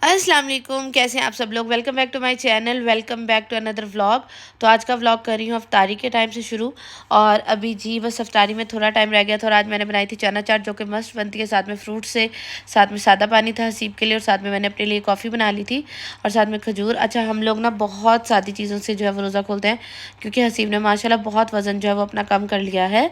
अस्सलाम वालेकुम, कैसे हैं आप सब लोग। Welcome back to my channel, welcome back to another vlog. तो आज का व्लॉग कर रही हूँ अफ्तारी के टाइम से शुरू। और अभी जी बस अफ्तारी में थोड़ा टाइम रह गया था और आज मैंने बनाई थी चना चाट जो कि मस्त बनती है, साथ में फ्रूट से, साथ में सादा पानी था हसीब के लिए और साथ में मैंने अपने लिए कॉफ़ी बना ली थी और साथ में खजूर। अच्छा, हम लोग ना बहुत सादी चीज़ों से जो है वो रोज़ा खोलते हैं क्योंकि हसीब ने माशाल्लाह बहुत वज़न जो है वो अपना कम कर लिया है।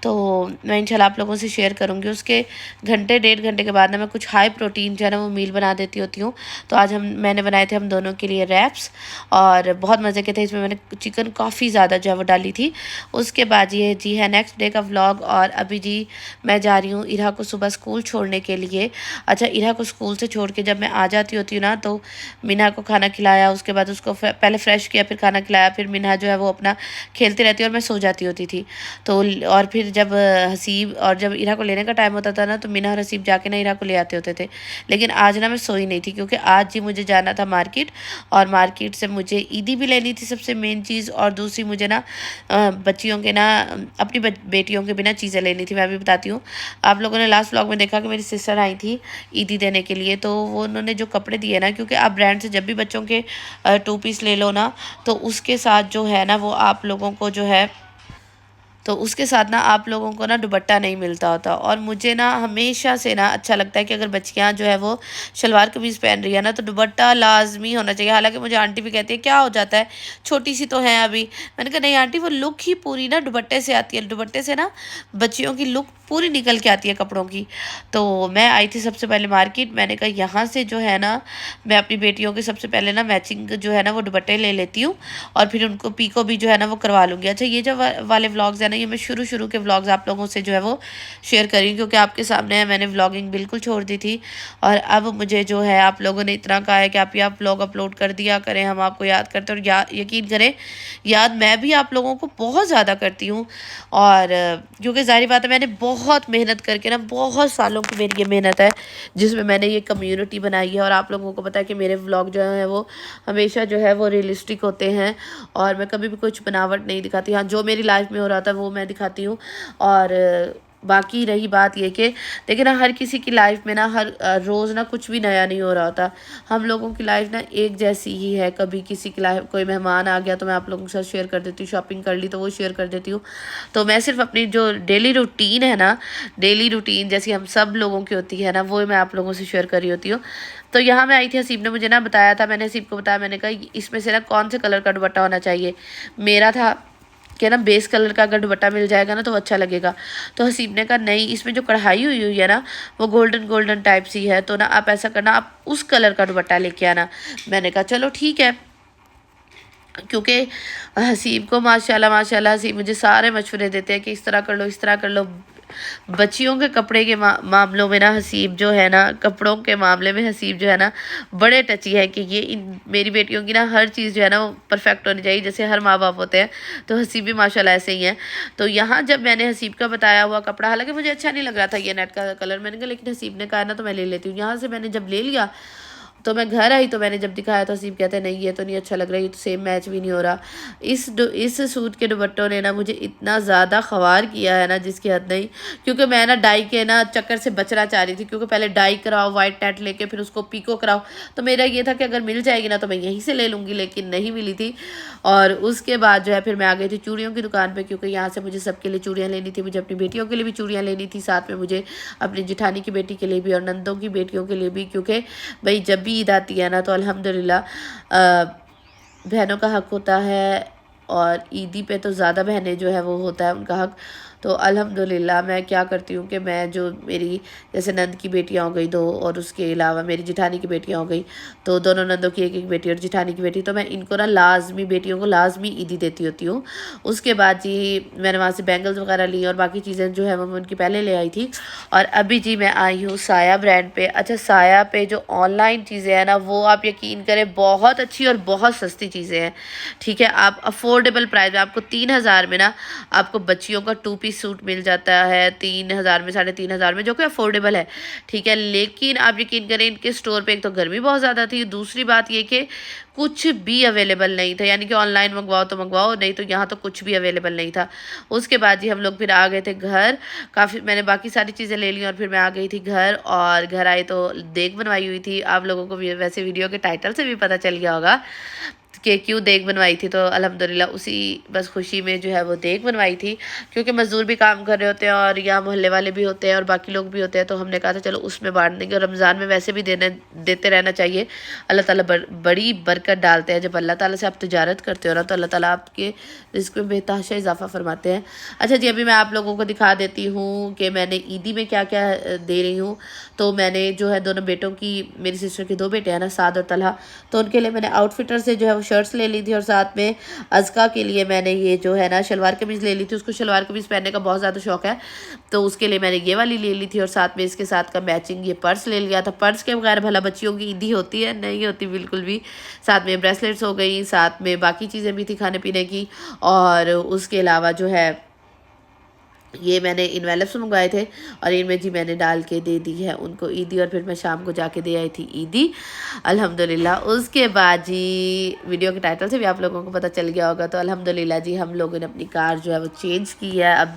तो मैं इंशाल्लाह आप लोगों से शेयर करूँगी। उसके घंटे डेढ़ घंटे के बाद ना मैं कुछ हाई प्रोटीन जो है ना वो मील बना देती होती हूँ। तो आज मैंने बनाए थे हम दोनों के लिए रैप्स और बहुत मज़े के थे। इसमें मैंने चिकन काफ़ी ज़्यादा जो है वो डाली थी। उसके बाद ये जी है नेक्स्ट डे का व्लॉग। और अभी जी मैं जा रही हूँ इरा को सुबह स्कूल छोड़ने के लिए। अच्छा, इरा को स्कूल से छोड़ के जब मैं आ जाती होती हूँ ना तो मीना को खाना खिलाया, उसके बाद उसको पहले फ़्रेश किया, फिर खाना खिलाया, फिर मीना जो है वो अपना खेलती रहती है और मैं सो जाती होती थी। तो और फिर जब हसीब और जब इरा को लेने का टाइम होता था ना तो मीना और हसीब जाके ना इरा को ले आते होते थे। लेकिन आज ना मैं सोई नहीं थी क्योंकि आज जी मुझे जाना था मार्केट और मार्केट से मुझे ईदी भी लेनी थी सबसे मेन चीज़, और दूसरी मुझे ना बच्चियों के ना अपनी बेटियों के बिना चीज़ें लेनी थी। मैं भी बताती हूँ, आप लोगों ने लास्ट व्लॉग में देखा कि मेरी सिस्टर आई थी ईदी देने के लिए, तो वो उन्होंने जो कपड़े दिए ना, क्योंकि आप ब्रांड से जब भी बच्चों के 2 पीस ले लो ना तो उसके साथ जो है ना वो आप लोगों को जो है तो उसके साथ ना आप लोगों को ना दुपट्टा नहीं मिलता होता। और मुझे ना हमेशा से ना अच्छा लगता है कि अगर बच्चियाँ जो है वो शलवार कमीज़ पहन रही है ना तो दुपट्टा लाजमी होना चाहिए। हालांकि मुझे आंटी भी कहती है क्या हो जाता है, छोटी सी तो है अभी। मैंने कहा नहीं आंटी, वो लुक ही पूरी ना दुपट्टे से आती है, दुपट्टे से ना बच्चियों की लुक पूरी निकल के आती है कपड़ों की। तो मैं आई थी सबसे पहले मार्केट, मैंने कहा यहाँ से जो है ना मैं अपनी बेटियों के सबसे पहले ना मैचिंग जो है ना वो दुपट्टे ले लेती हूँ और फिर उनको पीको भी जो है ना वो करवा लूँगी। अच्छा, ये जो वाले व्लॉग्स है ना, ये मैं शुरू के व्लॉग्स आप लोगों से जो है वो शेयर करी क्योंकि आपके सामने मैंने व्लॉगिंग बिल्कुल छोड़ दी थी। और अब मुझे जो है आप लोगों ने इतना कहा है कि आप या व्लॉग अपलोड कर दिया करें, हम आपको याद करते हैं। और यकीन करें, याद मैं भी आप लोगों को बहुत ज़्यादा करती हूँ। और क्योंकि ज़ाहिर बात है मैंने बहुत मेहनत करके ना, बहुत सालों की मेरी ये मेहनत है जिसमें मैंने ये कम्युनिटी बनाई है। और आप लोगों को पता है कि मेरे व्लॉग जो है वो हमेशा जो है वो रियलिस्टिक होते हैं और मैं कभी भी कुछ बनावट नहीं दिखाती। हाँ, जो मेरी लाइफ में हो रहा था वो मैं दिखाती हूँ। और बाकी रही बात ये कि देखिए ना, हर किसी की लाइफ में ना हर रोज़ ना कुछ भी नया नहीं हो रहा होता। हम लोगों की लाइफ ना एक जैसी ही है। कभी किसी की लाइफ कोई मेहमान आ गया तो मैं आप लोगों के साथ शेयर कर देती हूँ, शॉपिंग कर ली तो वो शेयर कर देती हूँ। तो मैं सिर्फ अपनी जो डेली रूटीन है ना, डेली रूटीन जैसी हम सब लोगों की होती है ना, वो मैं आप लोगों से शेयर कर रही होती हूँ। तो यहाँ मैं आई थी, हसीब ने मुझे ना बताया था, मैंने हसीब को बताया, मैंने कहा इसमें से ना कौन से कलर का दुपट्टा होना चाहिए। मेरा था कि ना बेस कलर का अगर दुपट्टा मिल जाएगा ना तो अच्छा लगेगा। तो हसीब ने कहा नहीं, इसमें जो कढ़ाई हुई हुई है ना वो गोल्डन गोल्डन टाइप सी है, तो ना आप ऐसा करना, आप उस कलर का दुपट्टा लेके आना। मैंने कहा चलो ठीक है, क्योंकि हसीब को माशाल्लाह माशाल्लाह हसीब मुझे सारे मशवरे देते हैं कि इस तरह कर लो, इस तरह कर लो। बच्चियों के कपड़े के मामलों में ना हसीब जो है ना, कपड़ों के मामले में हसीब जो है ना बड़े टची है कि ये मेरी बेटियों की ना हर चीज़ जो है ना वो परफेक्ट होनी चाहिए, जैसे हर माँ बाप होते हैं। तो हसीब भी माशाल्लाह ऐसे ही हैं। तो यहाँ जब मैंने हसीब का बताया हुआ कपड़ा, हालांकि मुझे अच्छा नहीं लग रहा था ये नेट का कलर, मैंने कहा लेकिन हसीब ने कहा ना तो मैं ले लेती हूँ। यहाँ से मैंने जब ले लिया तो मैं घर आई तो मैंने जब दिखाया तो हसीब कहते हैं नहीं ये तो नहीं अच्छा लग रहा, ये तो सेम मैच भी नहीं हो रहा। इस सूट के दुपट्टों ने ना मुझे इतना ज़्यादा ख्वार किया है ना जिसकी हद नहीं। क्योंकि मैं ना डाई के ना चक्कर से बचना चाह रही थी, क्योंकि पहले डाई कराओ वाइट नेट लेके फिर उसको पीको कराओ। तो मेरा ये था कि अगर मिल जाएगी ना तो मैं यहीं से ले लूँगी, लेकिन नहीं मिली थी। और उसके बाद जो है फिर मैं आ गई थी चूड़ियों की दुकान पर, क्योंकि यहाँ से मुझे सबके लिए चूड़ियाँ लेनी थी, मुझे अपनी बेटियों के लिए भी चूड़ियाँ लेनी थी, साथ में मुझे अपनी जिठानी की बेटी के लिए भी और नंदों की बेटियों के लिए भी। क्योंकि भाई जब भी ईद आती है ना तो अल्हम्दुलिल्लाह बहनों का हक होता है, और ईदी पे तो ज़्यादा बहनें जो है वो होता है उनका हक। तो अल्हम्दुलिल्लाह मैं क्या करती हूँ कि मैं जो मेरी जैसे नंद की बेटियाँ हो गई दो, और उसके अलावा मेरी जिठानी की बेटियाँ हो गई, तो दोनों नंदों की एक एक बेटी और जिठानी की बेटी, तो मैं इनको ना लाजमी बेटियों को लाजमी ईदी देती होती हूँ। उसके बाद जी मैंने वहाँ से बैंगल्स वगैरह ली और बाकी चीज़ें जो है वो मैं उनकी पहले ले आई थी। और अभी जी मैं आई हूँ साया ब्रांड पे। अच्छा, साया पे जो ऑनलाइन चीज़ें हैं ना वो आप यकीन करें बहुत अच्छी और बहुत सस्ती चीज़ें हैं। ठीक है, आप अफोर्डेबल प्राइस में आपको 3000 में ना आपको बच्चियों का 2 पीस पीस सूट मिल जाता है 3000 में, 3500 में, जो कि अफोर्डेबल है, ठीक है। लेकिन आप यकीन करें इनके स्टोर पे एक तो गर्मी बहुत ज़्यादा थी, दूसरी बात ये कि कुछ भी अवेलेबल नहीं था, यानी कि ऑनलाइन मंगवाओ तो मंगवाओ, नहीं तो यहाँ तो कुछ भी अवेलेबल नहीं था। उसके बाद जी हम लोग फिर आ गए थे घर। काफ़ी मैंने बाकी सारी चीज़ें ले ली और फिर मैं आ गई थी घर, और घर आए तो देग बनवाई हुई थी। आप लोगों को भी वैसे वीडियो के टाइटल से भी पता चल गया होगा कि क्यों देग बनवाई थी, तो अल्हम्दुलिल्लाह उसी बस खुशी में जो है वो देग बनवाई थी, क्योंकि मज़दूर भी काम कर रहे होते हैं और यहाँ मोहल्ले वाले भी होते हैं और बाकी लोग भी होते हैं, तो हमने कहा था चलो उसमें बांट देंगे। और रमज़ान में वैसे भी देते रहना चाहिए। अल्लाह ताला बड़ी बरकत डालते हैं। जब अल्लाह ताला से आप तिजारत करते हो ना, तो अल्लाह ताला आपके रिज़्क़ में बेतहाशा इजाफा फरमाते हैं। अच्छा जी, अभी मैं आप लोगों को दिखा देती हूँ कि मैंने ईदी में क्या क्या दे रही हूँ। तो मैंने जो है दोनों बेटों की, मेरी सिस्टर के 2 बेटे हैं ना, साद और तलहा, तो उनके लिए मैंने आउटफिटर से जो है वो शर्ट्स ले ली थी, और साथ में अज़का के लिए मैंने ये जो है ना शलवार कमीज़ ले ली थी। उसको शलवार कमीज़ पहनने का बहुत ज़्यादा शौक है, तो उसके लिए मैंने ये वाली ले ली थी, और साथ में इसके साथ का मैचिंग ये पर्स ले लिया था। पर्स के बगैर भला बच्चियों की ईदी होती है? नहीं होती बिल्कुल भी। साथ में ब्रेसलेट्स हो गई, साथ में बाकी चीज़ें भी थी खाने पीने की, और उसके अलावा जो है ये मैंने इन्वेलप्स मंगवाए थे, और इनमें जी मैंने डाल के दे दी है उनको ईदी, और फिर मैं शाम को जाके दे आई थी ईदी अल्हम्दुलिल्लाह। उसके बाद जी वीडियो के टाइटल से भी आप लोगों को पता चल गया होगा, तो अल्हम्दुलिल्लाह जी हम लोगों ने अपनी कार जो है वो चेंज की है। अब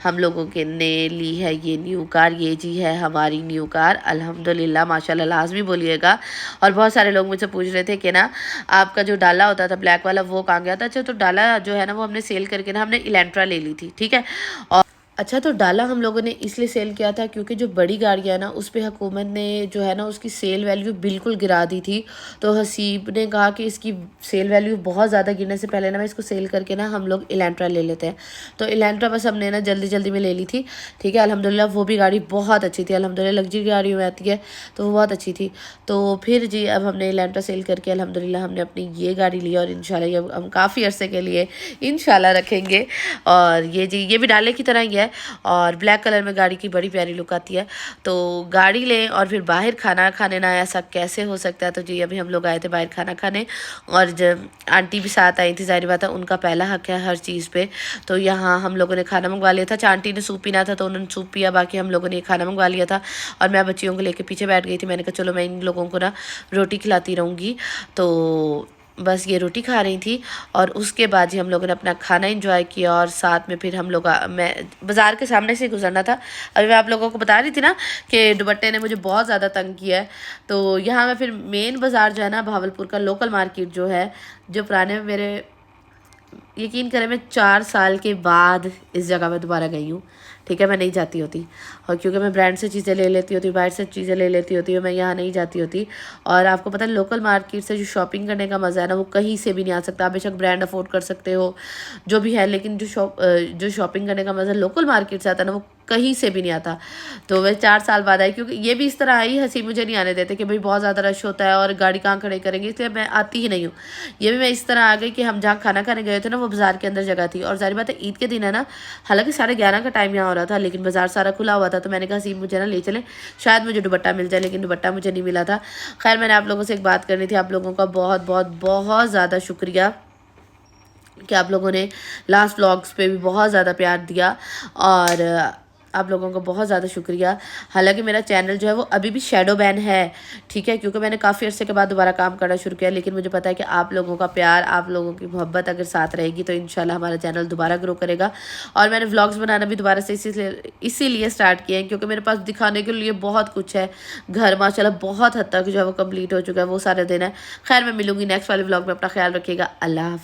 हम लोगों के ने ली है ये न्यू कार। ये जी है हमारी न्यू कार अल्हम्दुलिल्लाह, माशाल्लाह लाजमी बोलिएगा। और बहुत सारे लोग मुझसे पूछ रहे थे कि ना आपका जो डाला होता था ब्लैक वाला वो कहाँ गया था। अच्छा, तो डाला जो है ना वो हमने सेल करके ना हमने इलेंट्रा ले ली थी, ठीक है। और अच्छा, तो डाला हम लोगों ने इसलिए सेल किया था क्योंकि जो बड़ी गाड़ियाँ है ना उस पे हुकूमत ने जो है ना उसकी सेल वैल्यू बिल्कुल गिरा दी थी। तो हसीब ने कहा कि इसकी सेल वैल्यू बहुत ज़्यादा गिरने से पहले ना मैं इसको सेल करके ना हम लोग इलेंट्रा ले लेते हैं। तो इलेंट्रा बस हमने ना जल्दी जल्दी में ले ली थी, ठीक है। अल्हम्दुलिल्लाह वो भी गाड़ी बहुत अच्छी थी, अल्हम्दुलिल्लाह लग्जरी गाड़ी में आती है तो वो बहुत अच्छी थी। तो फिर जी अब हमने इलेंट्रा सेल करके अल्हम्दुलिल्लाह हमने अपनी ये गाड़ी ली, और इंशाल्लाह ये हम काफ़ी अरसे के लिए इंशाल्लाह रखेंगे। और ये जी ये भी डाले की तरह ही है, और ब्लैक कलर में गाड़ी की बड़ी प्यारी लुक आती है। तो गाड़ी लें और फिर बाहर खाना खाने ना, ऐसा कैसे हो सकता है। तो जी अभी हम लोग आए थे बाहर खाना खाने, और जब आंटी भी साथ आई थी, जाहिर बात है उनका पहला हक है हर चीज़ पे। तो यहाँ हम लोगों ने खाना मंगवा लिया था। अच्छा, आंटी ने सूप पीना था तो उन्होंने सूप पिया, बाकी हम लोगों ने खाना मंगवा लिया था, और मैं बच्चियों को लेकर पीछे बैठ गई थी। मैंने कहा चलो मैं इन लोगों को ना रोटी खिलाती रहूँगी। तो बस ये रोटी खा रही थी, और उसके बाद ही हम लोगों ने अपना खाना एंजॉय किया, और साथ में फिर हम लोग मैं बाज़ार के सामने से गुजरना था। अभी मैं आप लोगों को बता रही थी ना कि दुपट्टे ने मुझे बहुत ज़्यादा तंग किया है। तो यहाँ मैं फिर मेन बाज़ार जो है ना भावलपुर का लोकल मार्केट जो है, जो पुराने मेरे, यकीन करें मैं 4 साल के बाद इस जगह पे दोबारा गई हूँ, ठीक है। मैं नहीं जाती होती, और क्योंकि मैं ब्रांड से चीज़ें ले लेती होती, बाहर से चीज़ें ले लेती होती हूँ, मैं यहाँ नहीं जाती होती। और आपको पता है लोकल मार्केट से जो शॉपिंग करने का मज़ा है ना वो कहीं से भी नहीं आ सकता। आप बेशक ब्रांड अफोर्ड कर सकते हो जो भी है, लेकिन जो शॉपिंग करने का मज़ा लोकल मार्केट से आता है ना वो कहीं से भी नहीं आता। तो मैं 4 साल बाद आई, क्योंकि ये भी इस तरह आई, हंसी मुझे नहीं आने देते कि भाई बहुत ज़्यादा रश होता है और गाड़ी कहाँ खड़े करेंगे, इसलिए मैं आती ही नहीं हूँ। ये भी मैं इस तरह आ गई कि हम जहाँ खाना खाने गए थे ना वो बाज़ार के अंदर जगह थी, और जाहिर बात है ईद के दिन है ना, हालांकि 11:30 का टाइम यहाँ हो रहा था, लेकिन बाज़ार सारा खुला हुआ था। तो मैंने कहा हसीब मुझे ना ले चले, शायद मुझे दुपट्टा मिल जाए, लेकिन दुपट्टा मुझे नहीं मिला था। खैर मैंने आप लोगों से एक बात करनी थी। आप लोगों का बहुत बहुत बहुत ज़्यादा शुक्रिया कि आप लोगों ने लास्ट व्लॉग्स पे भी बहुत ज़्यादा प्यार दिया, और आप लोगों का बहुत ज़्यादा शुक्रिया। हालांकि मेरा चैनल जो है वो अभी भी शैडो बैन है, ठीक है, क्योंकि मैंने काफ़ी अर्से के बाद दोबारा काम करना शुरू किया, लेकिन मुझे पता है कि आप लोगों का प्यार, आप लोगों की मोहब्बत अगर साथ रहेगी तो इंशाल्लाह हमारा चैनल दोबारा ग्रो करेगा। और मैंने व्लॉग्स बनाना भी दोबारा से इसीलिए स्टार्ट किए हैं क्योंकि मेरे पास दिखाने के लिए बहुत कुछ है। घर माशाल्लाह बहुत हद तक जो है वो कम्प्लीट हो चुका है, वो सारे दिन है। खैर मैं मिलूंगी नेक्स्ट वाले व्लॉग में, अपना ख्याल रखिएगा। अल्लाह हाफ़िज़।